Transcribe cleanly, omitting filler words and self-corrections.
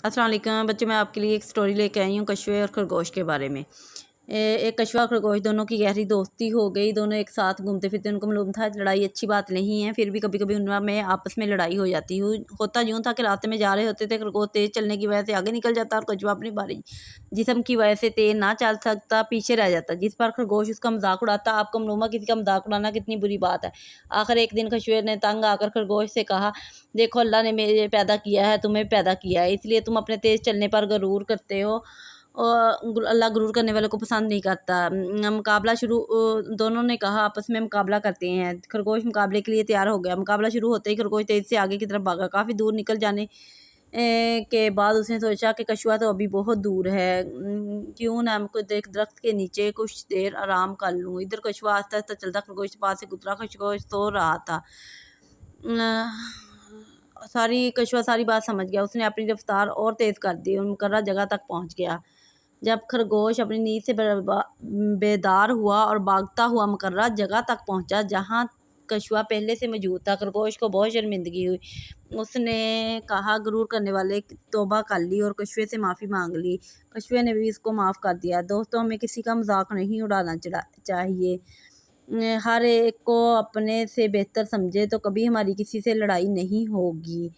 अस्सलाम वालेकुम बच्चों, मैं आपके लिए एक स्टोरी लेके आई हूँ कछुए और खरगोश के बारे में। एक कछुआ और खरगोश दोनों की गहरी दोस्ती हो गई। दोनों एक साथ घूमते फिरते, उनको मालूम था लड़ाई अच्छी बात नहीं है, फिर भी कभी कभी उनमें आपस में लड़ाई हो जाती है। होता यूँ था कि रास्ते में जा रहे होते थे, खरगोश तेज़ चलने की वजह से आगे निकल जाता और कछुआ अपनी बारी जिस्म की वजह से तेज़ ना चल सकता, पीछे रह जाता, जिस पर खरगोश उसका मजाक उड़ाता। आपको मालूम है किसी का मजाक उड़ाना कितनी बुरी बात है। आखिर एक दिन कछुए ने तंग आकर खरगोश से कहा, देखो अल्लाह ने मुझे पैदा किया है, तुम्हें पैदा किया है, इसलिए तुम अपने तेज़ चलने पर गरूर करते हो और अल्लाह गरूर करने वालों को पसंद नहीं करता। मुकाबला शुरू दोनों ने कहा आपस में मुकाबला करते हैं। खरगोश मुकाबले के लिए तैयार हो गया। मुकाबला शुरू होते ही खरगोश तेज़ से आगे की तरफ भागा। काफ़ी दूर निकल जाने के बाद उसने सोचा कि कछुआ तो अभी बहुत दूर है, क्यों ना मैं खुद एक दरख्त के नीचे कुछ देर आराम कर लूँ। इधर कछुआ आस्ता आस्ता चलता खरगोश के पास से गुजरा। खरगोश सो रहा था। कछुआ सारी बात समझ गया। उसने अपनी रफ्तार और तेज़ कर दी और मुकर्रर जगह तक पहुंच गया। जब खरगोश अपनी नींद से बेदार हुआ और भागता हुआ मुकर्रर जगह तक पहुंचा जहां कछुआ पहले से मौजूद था, खरगोश को बहुत शर्मिंदगी हुई। उसने कहा, गरूर करने वाले तौबा कर ली और कछुए से माफ़ी मांग ली। कछुए ने भी इसको माफ़ कर दिया। दोस्तों, हमें किसी का मजाक नहीं उड़ाना चाहिए। हर एक को अपने से बेहतर समझे तो कभी हमारी किसी से लड़ाई नहीं होगी।